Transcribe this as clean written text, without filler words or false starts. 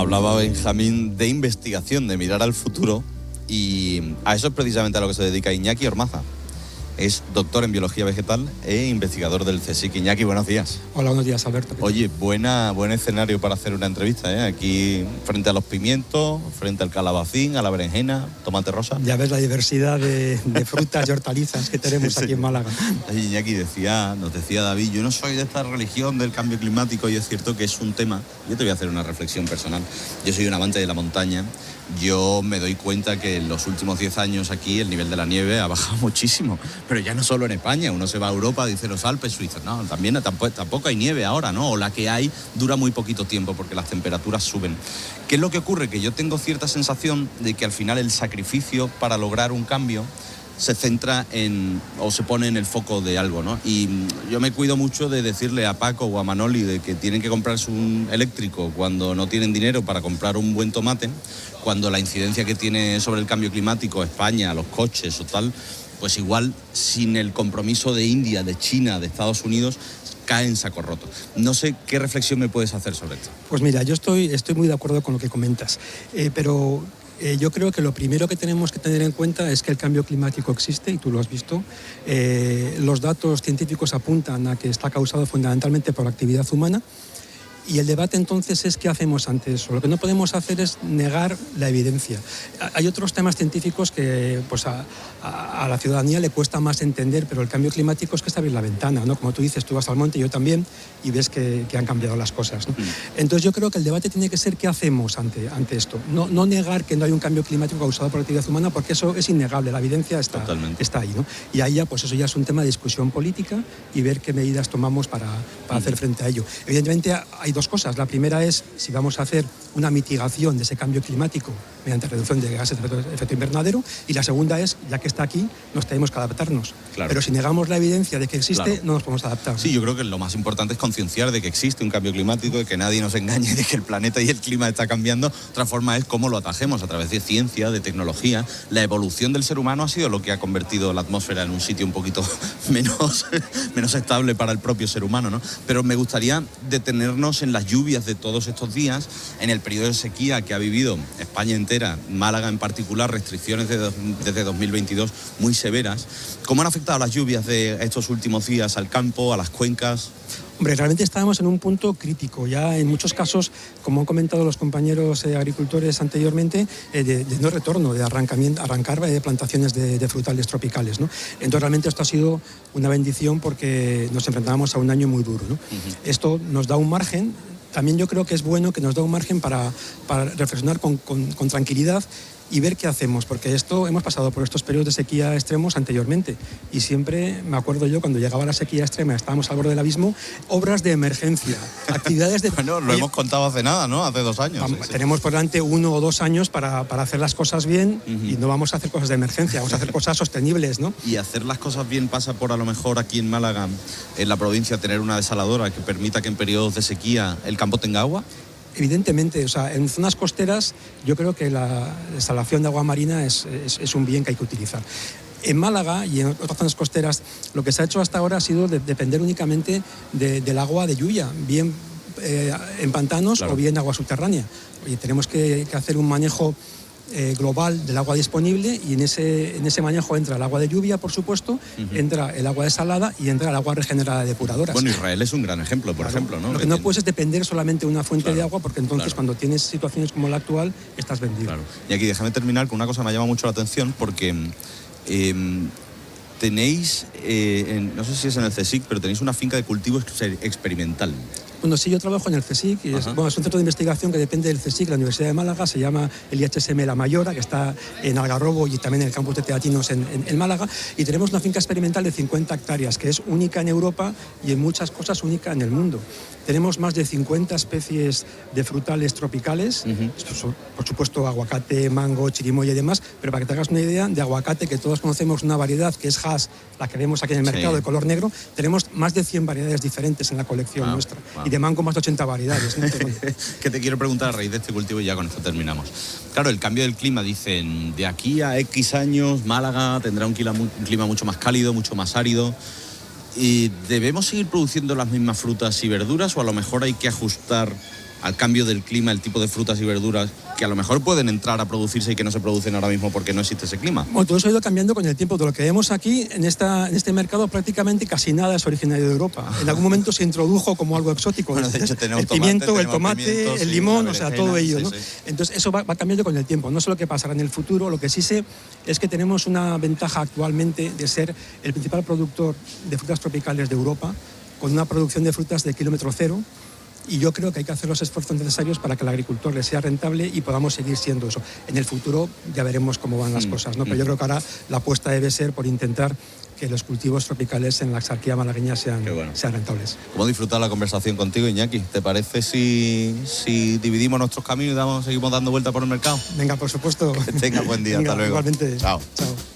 hablaba Benjamín de investigación, de mirar al futuro, y a eso es precisamente a lo que se dedica Iñaki Ormaza. Es doctor en biología vegetal e investigador del CSIC. Iñaki, buenos días. Hola, buenos días, Alberto. Oye, buen escenario para hacer una entrevista, ¿eh? Aquí frente a los pimientos, frente al calabacín, a la berenjena, tomate rosa. Ya ves la diversidad de frutas y hortalizas que tenemos aquí en Málaga. Iñaki nos decía David, yo no soy de esta religión del cambio climático, y es cierto que es un tema. Yo te voy a hacer una reflexión personal. Yo soy un amante de la montaña. Yo me doy cuenta que en los últimos 10 años aquí el nivel de la nieve ha bajado muchísimo, pero ya no solo en España. Uno se va a Europa, dice los Alpes suizos, no, también tampoco hay nieve ahora, ¿no? O la que hay dura muy poquito tiempo porque las temperaturas suben. ¿Qué es lo que ocurre? Que yo tengo cierta sensación de que al final el sacrificio para lograr un cambio se centra o se pone en el foco de algo, ¿no? Y yo me cuido mucho de decirle a Paco o a Manoli de que tienen que comprarse un eléctrico cuando no tienen dinero para comprar un buen tomate, cuando la incidencia que tiene sobre el cambio climático España, los coches o tal, pues igual sin el compromiso de India, de China, de Estados Unidos, cae en saco roto. No sé qué reflexión me puedes hacer sobre esto. Pues mira, yo estoy muy de acuerdo con lo que comentas, pero yo creo que lo primero que tenemos que tener en cuenta es que el cambio climático existe, y tú lo has visto. Los datos científicos apuntan a que está causado fundamentalmente por la actividad humana. Y el debate entonces es qué hacemos ante eso. Lo que no podemos hacer es negar la evidencia. Hay otros temas científicos que pues a la ciudadanía le cuesta más entender, pero el cambio climático es que es abrir la ventana, ¿no? Como tú dices, tú vas al monte, yo también, y ves que han cambiado las cosas, ¿no? Entonces yo creo que el debate tiene que ser qué hacemos ante esto. No negar que no hay un cambio climático causado por la actividad humana, porque eso es innegable, la evidencia está ahí, ¿no? Y ahí ya, pues eso ya es un tema de discusión política y ver qué medidas tomamos para hacer frente a ello. Evidentemente hay dos cosas. La primera es si vamos a hacer una mitigación de ese cambio climático mediante reducción de gases de efecto invernadero, y la segunda es, ya que está aquí, nos tenemos que adaptarnos. Claro. Pero si negamos la evidencia de que existe, no nos podemos adaptar. Sí, yo creo que lo más importante es concienciar de que existe un cambio climático, de que nadie nos engañe de que el planeta y el clima está cambiando. Otra forma es cómo lo atajemos, a través de ciencia, de tecnología. La evolución del ser humano ha sido lo que ha convertido la atmósfera en un sitio un poquito menos estable para el propio ser humano, ¿no? Pero me gustaría detenernos en las lluvias de todos estos días, en el periodo de sequía que ha vivido España entera, Málaga en particular, restricciones desde 2022 muy severas. ¿Cómo han afectado las lluvias de estos últimos días al campo, a las cuencas? Hombre, realmente estábamos en un punto crítico. Ya en muchos casos, como han comentado los compañeros agricultores anteriormente, de no retorno, de arrancar plantaciones de frutales tropicales, ¿no? Entonces realmente esto ha sido una bendición porque nos enfrentábamos a un año muy duro, ¿no? Esto nos da un margen. También yo creo que es bueno que nos da un margen para reflexionar con tranquilidad y ver qué hacemos, porque hemos pasado por estos periodos de sequía extremos anteriormente, y siempre me acuerdo yo, cuando llegaba la sequía extrema, estábamos al borde del abismo, obras de emergencia, actividades de... Bueno, lo hemos contado hace nada, ¿no? Hace 2 años. Tenemos por delante 1 o 2 años para hacer las cosas bien, y no vamos a hacer cosas de emergencia, vamos a hacer cosas sostenibles, ¿no? Y hacer las cosas bien pasa por, a lo mejor aquí en Málaga, en la provincia, tener una desaladora que permita que en periodos de sequía el campo tenga agua. Evidentemente, o sea, en zonas costeras yo creo que la instalación de agua marina es un bien que hay que utilizar. En Málaga y en otras zonas costeras lo que se ha hecho hasta ahora ha sido depender únicamente del agua de lluvia, bien en pantanos, claro, o bien agua subterránea. Oye, tenemos que hacer un manejo global del agua disponible, y en ese manejo entra el agua de lluvia, por supuesto, entra el agua desalada y entra el agua regenerada de depuradoras. Bueno, Israel es un gran ejemplo, por ejemplo, ¿no? Lo que no puedes es depender solamente de una fuente de agua, porque entonces cuando tienes situaciones como la actual, estás vendido. Claro. Y aquí déjame terminar con una cosa que me llama mucho la atención, porque tenéis, no sé si es en el CSIC, pero tenéis una finca de cultivo experimental. Bueno, sí, yo trabajo en el CSIC, es un centro de investigación que depende del CSIC, la Universidad de Málaga, se llama el IHSM La Mayora, que está en Algarrobo y también en el campus de Teatinos en Málaga, y tenemos una finca experimental de 50 hectáreas, que es única en Europa y en muchas cosas única en el mundo. Tenemos más de 50 especies de frutales tropicales, por supuesto aguacate, mango, chirimoya y demás, pero para que te hagas una idea, de aguacate, que todos conocemos una variedad que es Hass, la que vemos aquí en el mercado, de color negro, tenemos más de 100 variedades diferentes en la colección nuestra. Y de mango más de 80 variedades, ¿no? Que te quiero preguntar a raíz de este cultivo, y ya con esto terminamos. Claro, el cambio del clima, dicen, de aquí a X años Málaga tendrá un clima mucho más cálido, mucho más árido. ¿Y debemos seguir produciendo las mismas frutas y verduras o a lo mejor hay que ajustar al cambio del clima el tipo de frutas y verduras que a lo mejor pueden entrar a producirse y que no se producen ahora mismo porque no existe ese clima? Bueno, todo eso ha ido cambiando con el tiempo. De lo que vemos aquí, en este mercado, prácticamente casi nada es originario de Europa. En algún momento se introdujo como algo exótico. Bueno, de hecho, el pimiento, el tomate, el limón, o sea, todo ello, ¿no? Sí. Entonces, eso va cambiando con el tiempo. No sé lo que pasará en el futuro. Lo que sí sé es que tenemos una ventaja actualmente de ser el principal productor de frutas tropicales de Europa, con una producción de frutas de kilómetro cero. Y yo creo que hay que hacer los esfuerzos necesarios para que el agricultor le sea rentable y podamos seguir siendo eso. En el futuro ya veremos cómo van las cosas, ¿no? Pero yo creo que ahora la apuesta debe ser por intentar que los cultivos tropicales en la Axarquía malagueña sean rentables. ¿Cómo disfrutar la conversación contigo, Iñaki? ¿Te parece si dividimos nuestros caminos y seguimos dando vuelta por el mercado? Venga, por supuesto. Que tenga buen día. Venga, hasta luego. Igualmente. Chao. Chao.